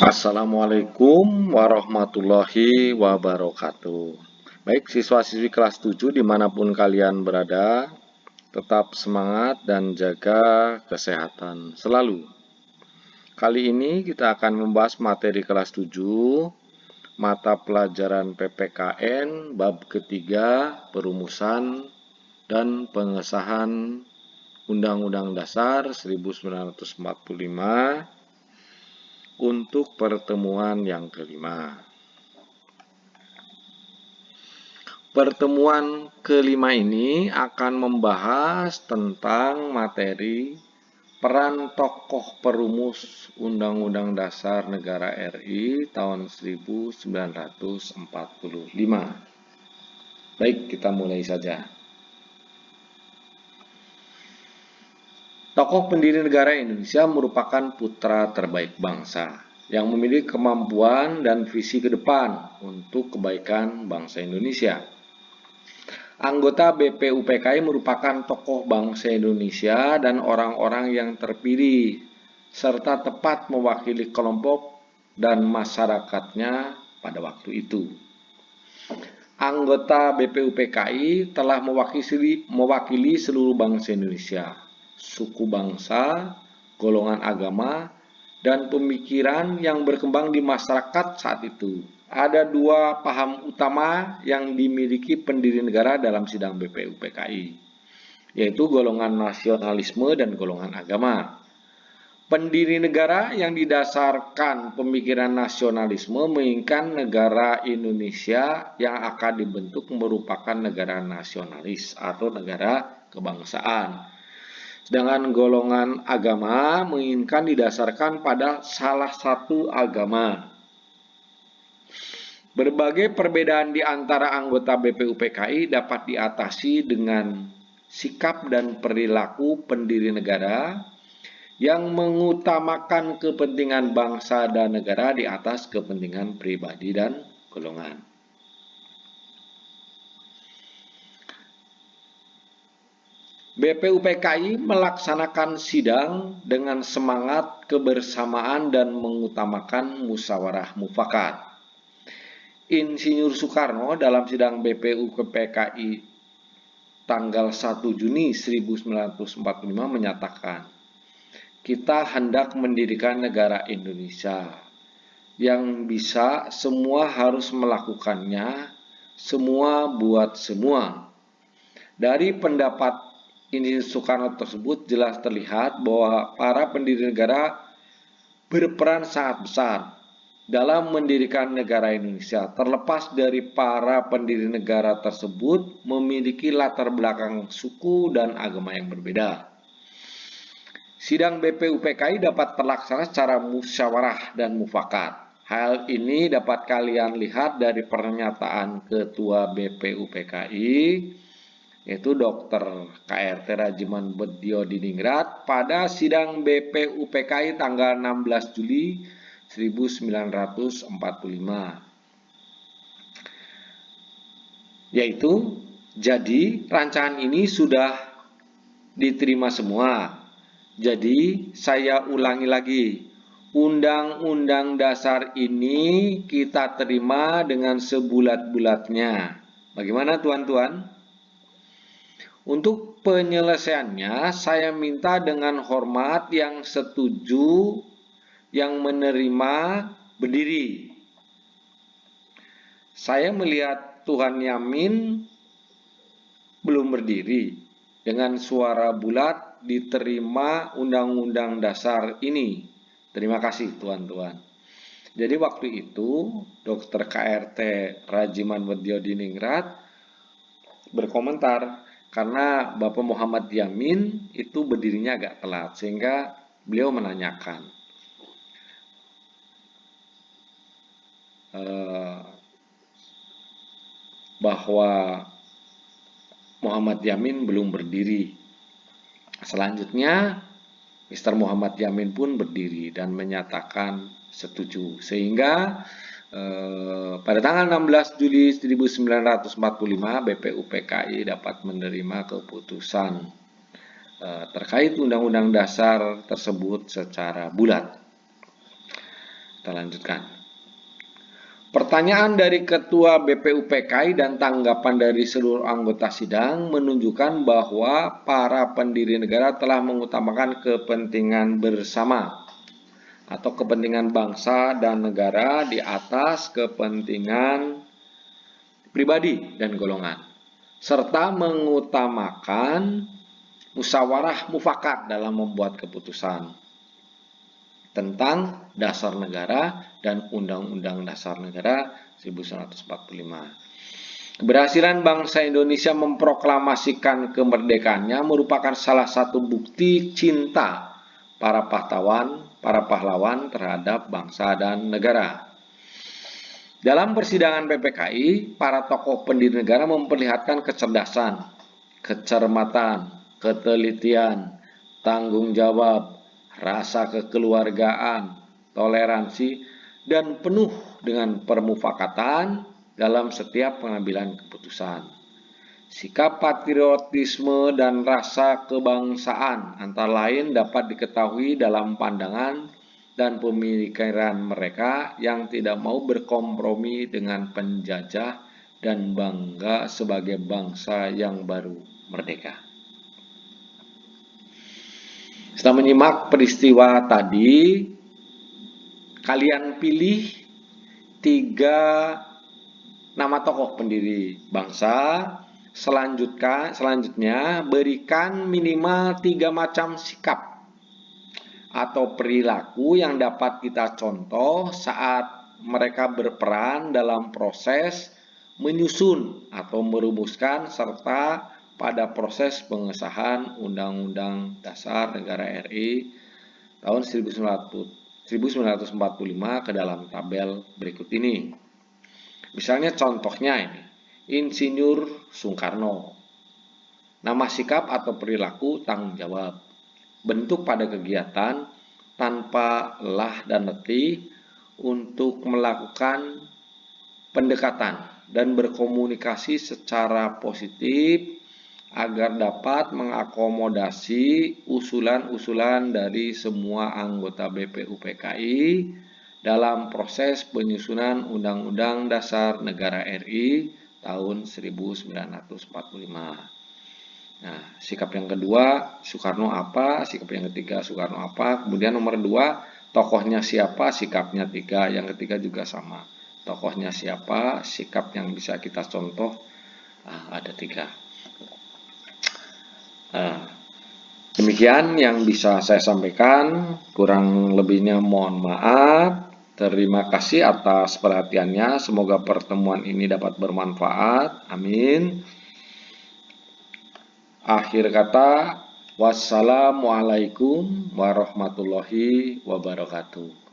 Assalamualaikum warahmatullahi wabarakatuh. Baik, siswa-siswi kelas 7 dimanapun kalian berada, tetap semangat dan jaga kesehatan selalu. Kali ini kita akan membahas materi kelas 7, mata pelajaran PPKN, bab ketiga, perumusan dan pengesahan Undang-Undang Dasar 1945 untuk pertemuan yang kelima. Pertemuan kelima ini akan membahas tentang materi peran tokoh perumus Undang-Undang Dasar Negara RI tahun 1945. Baik, kita mulai saja. Tokoh pendiri negara Indonesia merupakan putra terbaik bangsa yang memiliki kemampuan dan visi ke depan untuk kebaikan bangsa Indonesia. Anggota BPUPKI merupakan tokoh bangsa Indonesia dan orang-orang yang terpilih serta tepat mewakili kelompok dan masyarakatnya pada waktu itu. Anggota BPUPKI telah mewakili seluruh bangsa Indonesia, suku bangsa, golongan agama, dan pemikiran yang berkembang di masyarakat saat itu. Ada dua paham utama yang dimiliki pendiri negara dalam sidang BPUPKI, yaitu golongan nasionalisme dan golongan agama. Pendiri negara yang didasarkan pemikiran nasionalisme menginginkan negara Indonesia yang akan dibentuk merupakan negara nasionalis atau negara kebangsaan. Sedangkan golongan agama menginginkan didasarkan pada salah satu agama. Berbagai perbedaan di antara anggota BPUPKI dapat diatasi dengan sikap dan perilaku pendiri negara yang mengutamakan kepentingan bangsa dan negara di atas kepentingan pribadi dan golongan. BPUPKI melaksanakan sidang dengan semangat kebersamaan dan mengutamakan musyawarah mufakat. Insinyur Soekarno dalam sidang BPUPKI tanggal 1 Juni 1945 menyatakan, "Kita hendak mendirikan negara Indonesia yang bisa semua harus melakukannya, semua buat semua." Dari pendapat Insinyur Soekarno tersebut jelas terlihat bahwa para pendiri negara berperan sangat besar dalam mendirikan negara Indonesia. Terlepas dari para pendiri negara tersebut memiliki latar belakang suku dan agama yang berbeda. Sidang BPUPKI dapat terlaksana secara musyawarah dan mufakat. Hal ini dapat kalian lihat dari pernyataan Ketua BPUPKI, yaitu Dr. KRT Rajiman Bedjodiningrat pada sidang BPUPKI tanggal 16 Juli 1945. Yaitu, jadi rancangan ini sudah diterima semua. Jadi, saya ulangi lagi. Undang-Undang Dasar ini kita terima dengan sebulat-bulatnya. Bagaimana tuan-tuan? Untuk penyelesaiannya, saya minta dengan hormat yang setuju, yang menerima berdiri. Saya melihat Tuhan Yamin belum berdiri. Dengan suara bulat diterima Undang-Undang Dasar ini. Terima kasih tuan-tuan. Jadi waktu itu Dr. KRT Rajiman Bedjodiningrat berkomentar karena Bapak Muhammad Yamin itu berdirinya agak telat sehingga beliau menanyakan bahwa Muhammad Yamin belum berdiri. Selanjutnya Mr. Muhammad Yamin pun berdiri dan menyatakan setuju, sehingga pada tanggal 16 Juli 1945 BPUPKI dapat menerima keputusan terkait Undang-Undang Dasar tersebut secara bulat. Kita lanjutkan. Pertanyaan dari Ketua BPUPKI dan tanggapan dari seluruh anggota sidang menunjukkan bahwa para pendiri negara telah mengutamakan kepentingan bersama atau kepentingan bangsa dan negara di atas kepentingan pribadi dan golongan, serta mengutamakan musyawarah mufakat dalam membuat keputusan tentang dasar negara dan Undang-Undang Dasar Negara 1945. Keberhasilan bangsa Indonesia memproklamasikan kemerdekaannya merupakan salah satu bukti cinta para pahlawan terhadap bangsa dan negara. Dalam persidangan PPKI, para tokoh pendiri negara memperlihatkan kecerdasan, kecermatan, ketelitian, tanggung jawab, rasa kekeluargaan, toleransi, dan penuh dengan permufakatan dalam setiap pengambilan keputusan. Sikap patriotisme dan rasa kebangsaan antara lain dapat diketahui dalam pandangan dan pemikiran mereka yang tidak mau berkompromi dengan penjajah dan bangga sebagai bangsa yang baru merdeka. Setelah menyimak peristiwa tadi, kalian pilih 3 nama tokoh pendiri bangsa. Selanjutnya berikan minimal 3 macam sikap atau perilaku yang dapat kita contoh saat mereka berperan dalam proses menyusun atau merumuskan serta pada proses pengesahan Undang-Undang Dasar Negara RI tahun 1945 ke dalam tabel berikut ini. Misalnya contohnya ini, Insinyur Soekarno. Nama sikap atau perilaku tanggung jawab. Bentuk pada kegiatan tanpa lelah dan letih untuk melakukan pendekatan dan berkomunikasi secara positif agar dapat mengakomodasi usulan-usulan dari semua anggota BPUPKI dalam proses penyusunan Undang-Undang Dasar Negara RI tahun 1945. Nah, sikap yang kedua, Soekarno apa? Sikap yang ketiga, Soekarno apa? Kemudian nomor 2, tokohnya siapa? Sikapnya 3. Yang ketiga juga sama. Tokohnya siapa? Sikap yang bisa kita contoh ada 3. Demikian yang bisa saya sampaikan, kurang lebihnya mohon maaf. Terima kasih atas perhatiannya, semoga pertemuan ini dapat bermanfaat, amin. Akhir kata, wassalamualaikum warahmatullahi wabarakatuh.